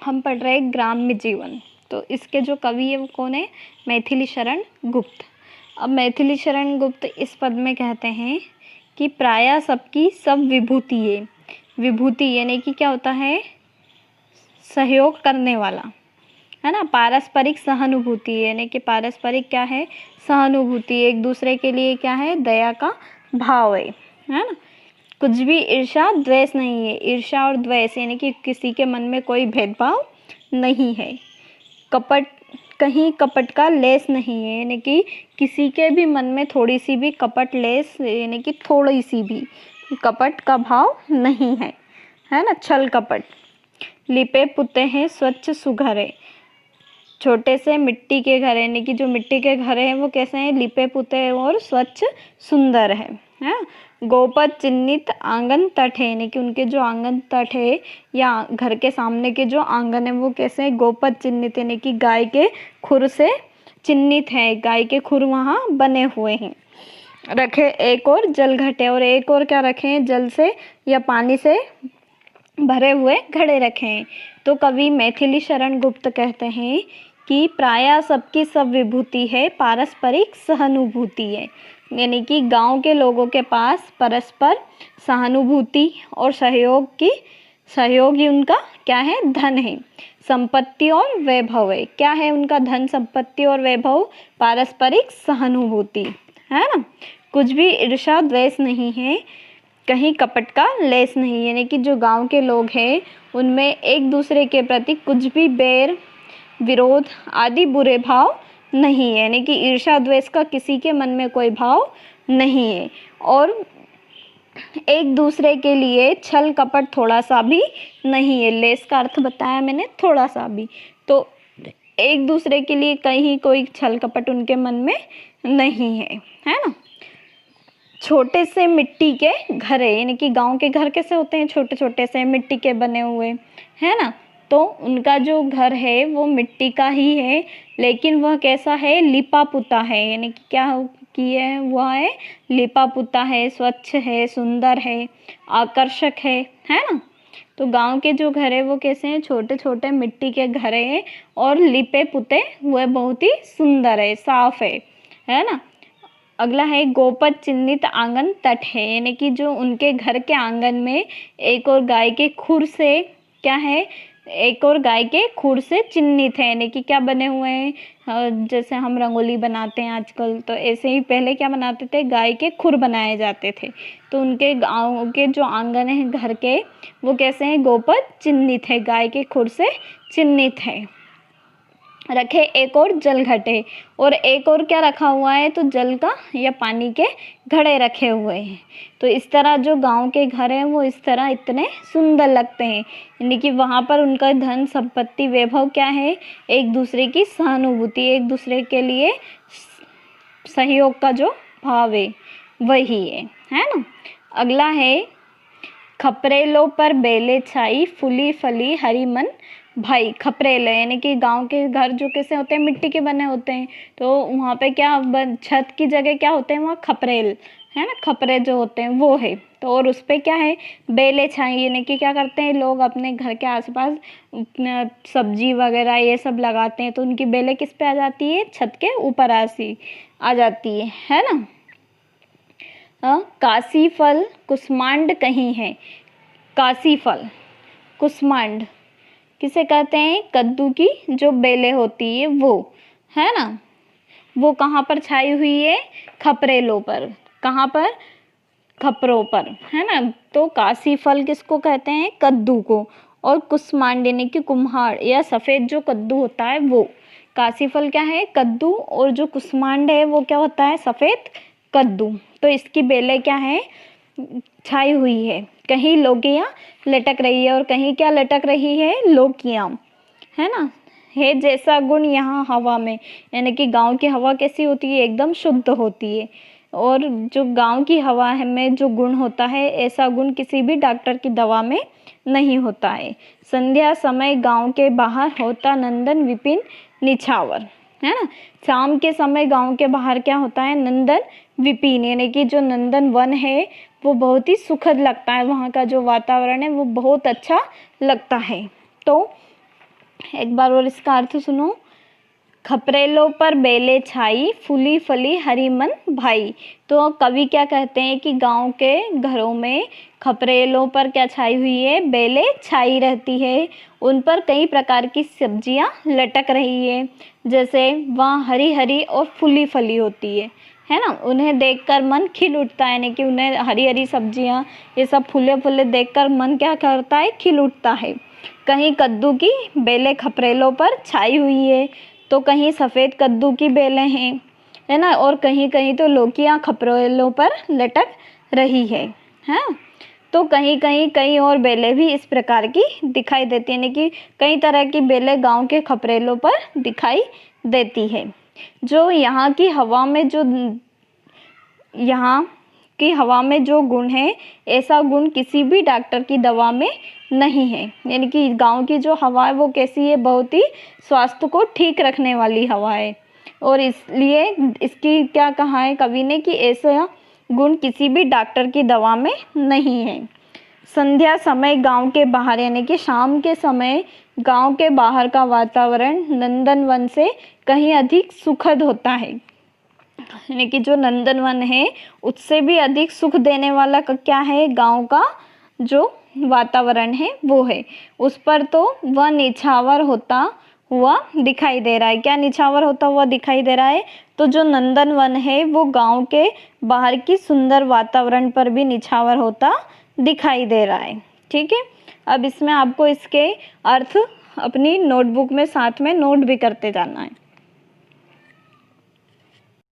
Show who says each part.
Speaker 1: हम पढ़ रहे हैं ग्राम्य जीवन। तो इसके जो कवि है वो कौन है? मैथिली शरण गुप्त। अब मैथिली शरण गुप्त इस पद में कहते हैं कि प्रायः सबकी सब विभूति है। विभूति यानी कि क्या होता है? सहयोग करने वाला, है ना। पारस्परिक सहानुभूति यानी कि पारस्परिक क्या है? सहानुभूति, एक दूसरे के लिए क्या है? दया का भाव है ना। कुछ भी ईर्ष्या द्वेष नहीं है। ईर्ष्या और द्वेष यानी कि किसी के मन में कोई भेदभाव नहीं है। कपट, कहीं कपट का लेस नहीं है यानी कि किसी के भी मन में थोड़ी सी भी कपट लेस यानी कि थोड़ी सी भी कपट का भाव नहीं है, है ना। छल कपट। लिपे पुते हैं स्वच्छ सुघरे। छोटे से मिट्टी के घर यानी कि जो मिट्टी के घर हैं वो कैसे हैं? लिपे पुते और स्वच्छ सुंदर है। गोपद चिन्हित आंगन तट है यानी कि उनके जो आंगन तट है या घर के सामने के जो आंगन है वो कैसे है? गोपद चिन्हित यानी कि गाय के खुर से चिन्हित है, गाय के खुर वहाँ बने हुए हैं। रखे एक और जल घटे, और एक और क्या रखे हैं? जल से या पानी से भरे हुए घड़े रखे हैं। तो कवि मैथिली शरण गुप्त कहते हैं कि प्रायः सबकी सब विभूति है, पारस्परिक सहानुभूति है। यानी कि गांव के लोगों के पास परस्पर सहानुभूति और सहयोग ही उनका क्या है? धन है। संपत्ति और वैभव है। क्या है उनका धन, संपत्ति और वैभव? पारस्परिक सहानुभूति, है ना। कुछ भी ईर्ष्या द्वेष नहीं है, कहीं कपट का लेस नहीं, यानी कि जो गांव के लोग हैं उनमें एक दूसरे के प्रति कुछ भी बैर, विरोध आदि बुरे भाव नहीं है, यानी कि ईर्ष्या द्वेष का किसी के मन में कोई भाव नहीं है। और एक दूसरे के लिए छल कपट थोड़ा सा भी नहीं है। लेस का अर्थ बताया मैंने, थोड़ा सा भी। तो एक दूसरे के लिए कहीं कोई छल कपट उनके मन में नहीं है ना। छोटे से मिट्टी के घर है, यानी कि गांव के घर कैसे होते हैं? छोटे छोटे से मिट्टी के बने हुए, है ना। तो उनका जो घर है वो मिट्टी का ही है, लेकिन वह कैसा है? लिपा पुता है, यानी कि क्या किया है? वह है लिपा पुता है, स्वच्छ है, सुंदर है, आकर्षक है ना। तो गांव के जो घर है वो कैसे हैं? छोटे छोटे मिट्टी के घर है और लिपे पुते हुए बहुत ही सुंदर है, साफ है ना। अगला है गोपद चिन्हित आंगन तट है, यानी कि जो उनके घर के आंगन में एक और गाय के खुर से क्या है? एक और गाय के खुर से चिन्हित है, यानी कि क्या बने हुए हैं? जैसे हम रंगोली बनाते हैं आजकल, तो ऐसे ही पहले क्या बनाते थे? गाय के खुर बनाए जाते थे। तो उनके गाँव के जो आंगन है घर के वो कैसे हैं? गोपद चिन्हित है, गाय के खुर से चिन्हित है। रखे एक और जल घटे, और एक और क्या रखा हुआ है? तो जल का या पानी के घड़े रखे हुए हैं। तो इस तरह जो गांव के घर हैं वो इस तरह इतने सुंदर लगते हैं, यानी कि वहाँ पर उनका धन संपत्ति वैभव क्या है? एक दूसरे की सहानुभूति, एक दूसरे के लिए सहयोग का जो भाव है वही है ना। अगला है खपरेलों पर बेले छाई, फूली फली हरी मन भाई। खपरेल यानी कि गांव के घर जो कैसे होते हैं? मिट्टी के बने होते हैं। तो वहाँ पे क्या छत की जगह क्या होते हैं? वहाँ खपरेल, है ना। खपरे जो होते हैं वो है। तो और उस पे क्या है? बेले छाई, यानी कि क्या करते हैं लोग अपने घर के आसपास सब्जी वगैरह ये सब लगाते हैं, तो उनकी बेलें किस पे आ जाती है? छत के ऊपर आ जाती है ना। काशी फल कुसमांड कहीं है। काशी फल, कुसमांड किसे कहते हैं? कद्दू की जो बेलें होती है वो, है ना। वो कहाँ पर छाई हुई है? खपरेलों पर। कहाँ पर? खपरों पर, है ना। तो काशी फल किसको कहते हैं? कद्दू को। और कुसमांड यानी कि कुम्हाड़ या सफ़ेद जो कद्दू होता है वो। काशी फल क्या है? कद्दू, और जो कुसमांड है वो क्या होता है? सफ़ेद कद्दू। तो इसकी बेलें क्या है? छाई हुई है। कहीं लौकियाँ लटक रही है और कहीं क्या लटक रही है? लौकियाँ, है ना। है जैसा गुण यहाँ हवा में, यानी कि गांव की हवा कैसी होती है? एकदम शुद्ध होती है। और जो गांव की हवा में जो गुण होता है ऐसा गुण किसी भी डॉक्टर की दवा में नहीं होता है। संध्या समय गांव के बाहर होता नंदन विपिन निछावर, है ना। शाम के समय गांव के बाहर क्या होता है? नंदन विपिन, यानी कि जो नंदन वन है वो बहुत ही सुखद लगता है। वहाँ का जो वातावरण है वो बहुत अच्छा लगता है। तो एक बार और इसका अर्थ सुनो। खपरेलों पर बेले छाई, फूली फली हरी मन भाई। तो कवि क्या कहते हैं कि गांव के घरों में खपरेलों पर क्या छाई हुई है, बेले छाई रहती है, उन पर कई प्रकार की सब्जियां लटक रही है, जैसे वहाँ हरी हरी और फूली फली होती है ना। उन्हें देखकर मन खिल उठता है, यानी कि उन्हें हरी हरी सब्जियां ये सब फूले फूले देखकर मन क्या करता है, खिल उठता है। कहीं कद्दू की बेलें खपरेलों पर छाई हुई है, तो कहीं सफ़ेद कद्दू की बेलें हैं, है ना, और कहीं कहीं तो लौकियां खपरेलों पर लटक रही है। तो कहीं कहीं कई और बेलें भी इस प्रकार की दिखाई देती हैं, यानी कि कई तरह की बेलें गांव के खपरेलों पर दिखाई देती है। जो यहाँ की हवा में जो गुण है, ऐसा गुण किसी भी डॉक्टर की दवा में नहीं है। यानी कि गांव की जो हवा है वो कैसी है, बहुत ही स्वास्थ्य को ठीक रखने वाली हवा है, और इसलिए इसकी क्या कहा है कवि ने कि ऐसा गुण किसी भी डॉक्टर की दवा में नहीं है। संध्या समय गांव के बाहर, यानी कि शाम के समय गांव के बाहर का वातावरण नंदनवन से कहीं अधिक सुखद होता है। यानी कि जो नंदनवन है उससे भी अधिक सुख देने वाला क्या है, गांव का जो वातावरण है वो है। उस पर तो वह निछावर होता हुआ दिखाई दे रहा है। क्या निछावर होता हुआ दिखाई दे रहा है, तो जो नंदनवन है वो गांव के बाहर की सुंदर वातावरण पर भी निछावर होता दिखाई दे रहा है। ठीक है, अब इसमें आपको इसके अर्थ अपनी नोटबुक में साथ में नोट भी करते जाना है।